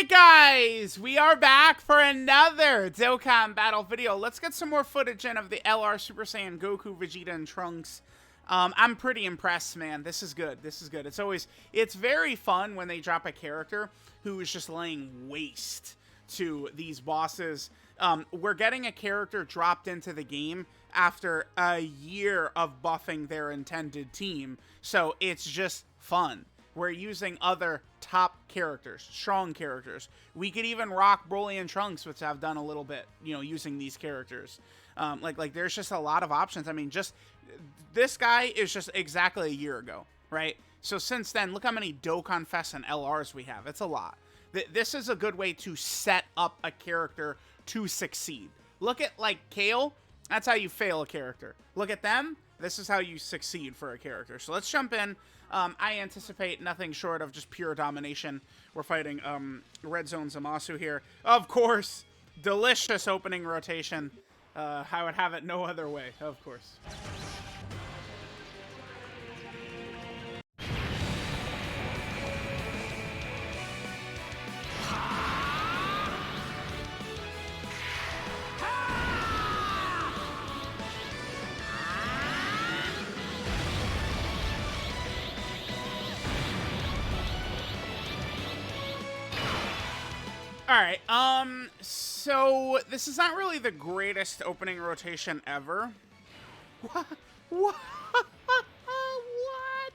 Alright guys, we are back for another Dokkan battle video. Let's get some more footage in of the LR Super Saiyan Goku, Vegeta, and Trunks. I'm pretty impressed, man. This is good. This is good. It's very fun when they drop a character who is just laying waste to these bosses. We're getting a character dropped into the game after a year of buffing their intended team, so it's just fun. We're using other top characters, strong characters. We could even rock Broly and Trunks, which I've done a little bit, you know, using these characters. Like there's just a lot of options. I mean, just this guy is just exactly a year ago, right? So since then, look how many Dokkan Fests and LRs we have. It's a lot. This is a good way to set up a character to succeed. Look at, like, Kale. That's how you fail a character. Look at them. This is how you succeed for a character. So let's jump in. I anticipate nothing short of just pure domination. We're fighting Red Zone ZAMASU here. Of course, delicious opening rotation. I would have it no other way, of course. Alright, so this is not really the greatest opening rotation ever. What? What? What?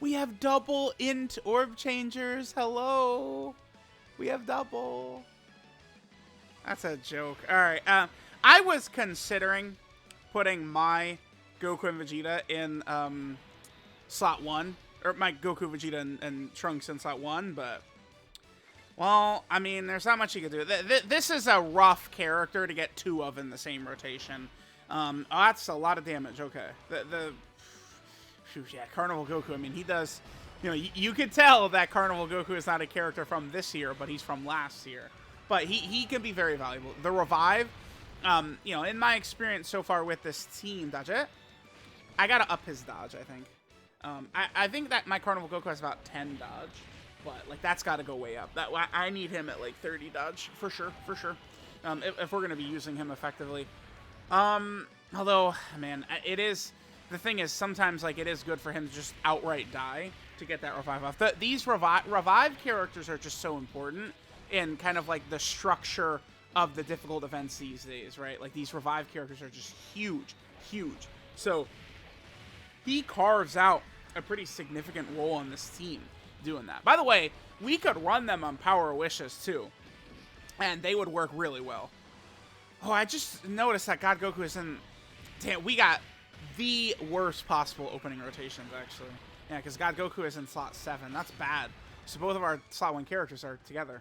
We have double int orb changers. Hello. We have double. That's a joke. Alright, I was considering putting my Goku and Vegeta in slot 1. Or my Goku, Vegeta, and Trunks in slot 1, but... well, I mean, there's not much you can do. This is a rough character to get two of in the same rotation. Oh, that's a lot of damage. Okay. Yeah, Carnival Goku. I mean, he does... you know, you could tell that Carnival Goku is not a character from this year, but he's from last year. But he can be very valuable. The Revive, you know, in my experience so far with this team, dodge it. I gotta up his dodge, I think. I think that my Carnival Goku has about 10 dodge. But, like, that's got to go way up. I need him at, like, 30 dodge, for sure, if we're going to be using him effectively. Although, man, the thing is, sometimes, like, it is good for him to just outright die to get that revive off. These revive characters are just so important in kind of, like, the structure of the difficult events these days, right? Like, these revive characters are just huge, huge. So, he carves out a pretty significant role on this team doing that. By the way, we could run them on Power Wishes too, and they would work really well. Oh, I just noticed that God Goku is in... damn, we got the worst possible opening rotations, actually. Yeah, because God Goku is in slot 7. That's bad. So both of our slot 1 characters are together.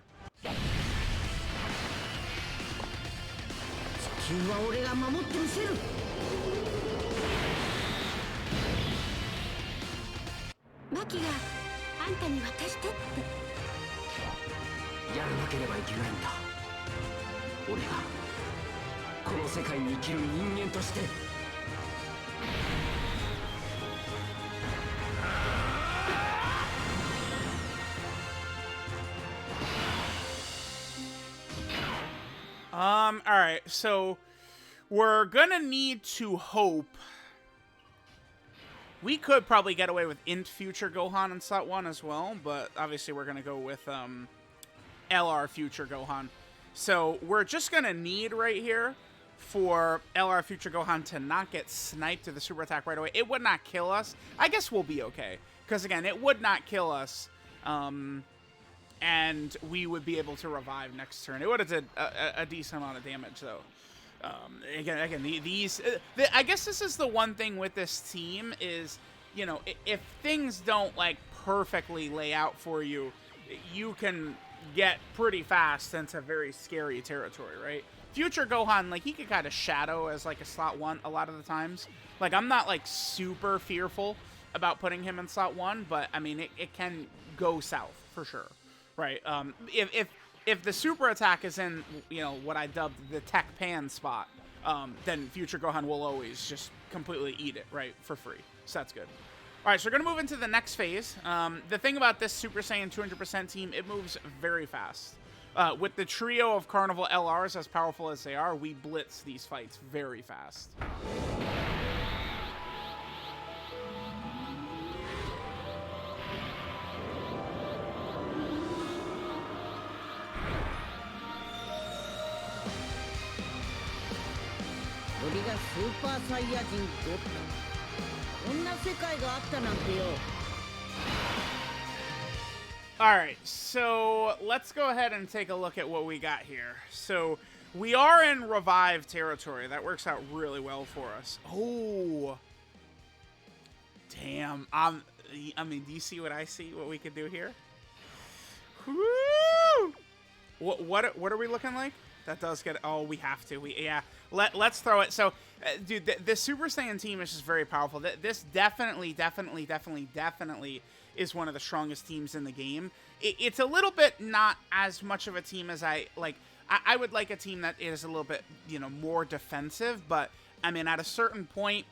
Alright, so we're gonna need to hope. We could probably get away with int future Gohan in slot 1 as well, but obviously we're gonna go with LR future Gohan. So we're just gonna need right here for LR future Gohan to not get sniped to the super attack right away. It would not kill us. I guess we'll be okay, because again, it would not kill us, and we would be able to revive next turn. It would have did a decent amount of damage though. Again, I guess this is the one thing with this team is, you know, if things don't, like, perfectly lay out for you, you can get pretty fast into very scary territory, right? Future Gohan, like, he could kind of shadow as, like, a slot 1 a lot of the times. Like, I'm not, like, super fearful about putting him in slot 1, but, I mean, it can go south, for sure, right? If the super attack is in, you know, what I dubbed the Tech Pan spot, then Future Gohan will always just completely eat it, right, for free. So that's good. All right, so we're going to move into the next phase. The thing about this Super Saiyan 200% team, it moves very fast. With the trio of Carnival LRs, as powerful as they are, we blitz these fights very fast. Alright, so let's go ahead and take a look at what we got here. So, we are in Revive territory. That works out really well for us. Oh! Damn. I mean, do you see what I see? What we could do here? Woo! What are we looking like? That does get... Oh, we have to. Yeah. Let's throw it. So, dude, the Super Saiyan team is just very powerful. This definitely is one of the strongest teams in the game. It's a little bit not as much of a team as I like. I would like a team that is a little bit, more defensive. But, I mean, at a certain point,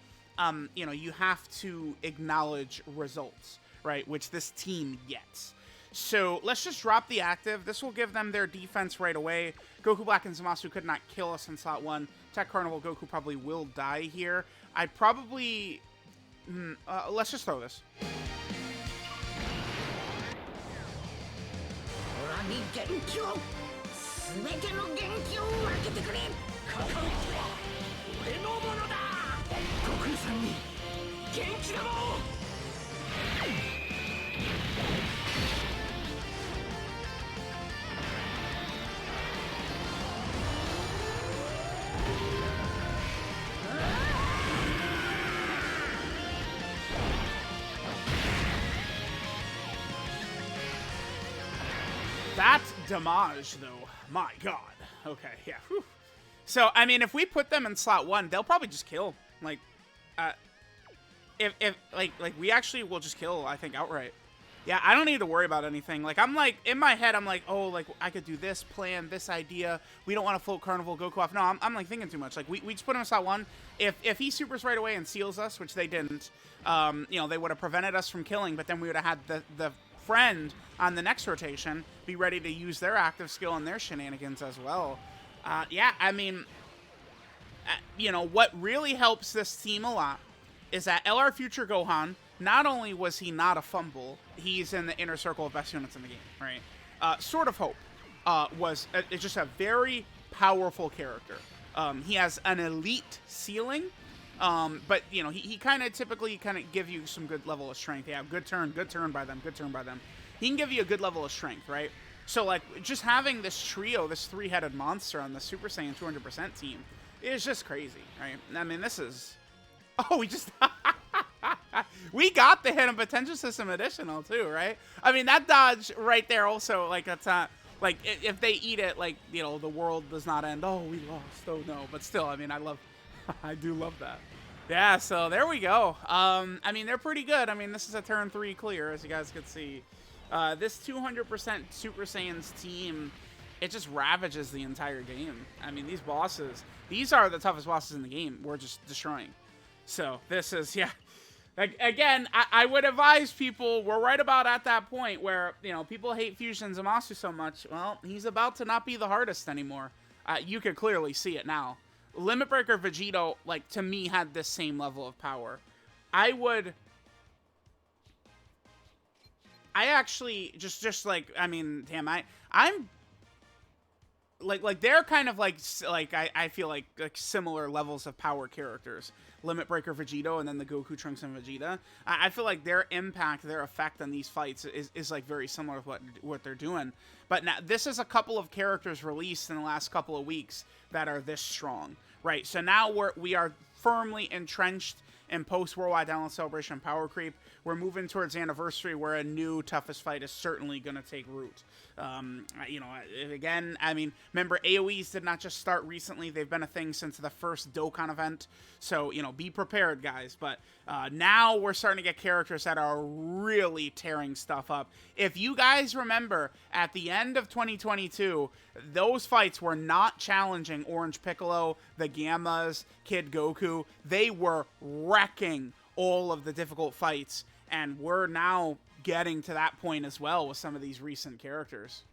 you have to acknowledge results, right? Which this team gets. So let's just drop the active. This will give them their defense right away. Goku Black and Zamasu could not kill us in slot 1. Tech Carnival Goku probably will die here. I'd probably... let's just throw this. That damage, though, my god. Okay, yeah. Whew. So, I mean, if we put them in slot 1, they'll probably just kill. Like, we actually will just kill, I think, outright. Yeah, I don't need to worry about anything. Like, I'm like, in my head, I'm like, oh, like, I could do this plan, this idea. We don't want to float Carnival Goku off. No, I'm like, thinking too much. Like, we just put him in slot 1. If he supers right away and seals us, which they didn't, they would have prevented us from killing, but then we would have had the friend on the next rotation be ready to use their active skill and their shenanigans as well. Yeah, I mean, what really helps this team a lot is that LR Future Gohan, not only was he not a fumble, he's in the inner circle of best units in the game, right? Sword of Hope was just a very powerful character. He has an elite ceiling, but, he kind of typically give you some good level of strength. Yeah, good turn by them. He can give you a good level of strength, right? So, like, just having this trio, this 3-headed monster on the Super Saiyan 200% team is just crazy, right? I mean, this is... Oh, we just... We got the Hidden Potential System additional, too, right? I mean, that dodge right there also, like, that's not... Like, if they eat it, like, the world does not end. Oh, we lost. Oh, no. But still, I mean, I do love that. Yeah, so there we go. I mean, they're pretty good. I mean, this is a turn 3 clear, as you guys can see. This 200% Super Saiyans team, it just ravages the entire game. I mean, these bosses, these are the toughest bosses in the game. We're just destroying. So this is, yeah. Like, again, I would advise people, we're right about at that point where, people hate Fusion Zamasu so much. Well, he's about to not be the hardest anymore. You could clearly see it now. Limit Breaker Vegeta, like, to me, had this same level of power. I actually, just like, I mean, damn, I'm, like, they're kind of, like I feel like similar levels of power characters. Limit Breaker Vegeta and then the Goku, Trunks, and Vegeta. I feel like their impact, their effect on these fights is like, very similar to what they're doing. But now, this is a couple of characters released in the last couple of weeks that are this strong, right? So now we are firmly entrenched in post-Worldwide Download Celebration Power Creep. We're moving towards Anniversary, where a new toughest fight is certainly going to take root. Again, I mean, remember, AoEs did not just start recently. They've been a thing since the first Dokkan event. So, be prepared, guys. But now we're starting to get characters that are really tearing stuff up. If you guys remember, at the end of 2022, those fights were not challenging Orange Piccolo, the Gammas, Kid Goku. They were wrecking all of the difficult fights. And we're now getting to that point as well with some of these recent characters.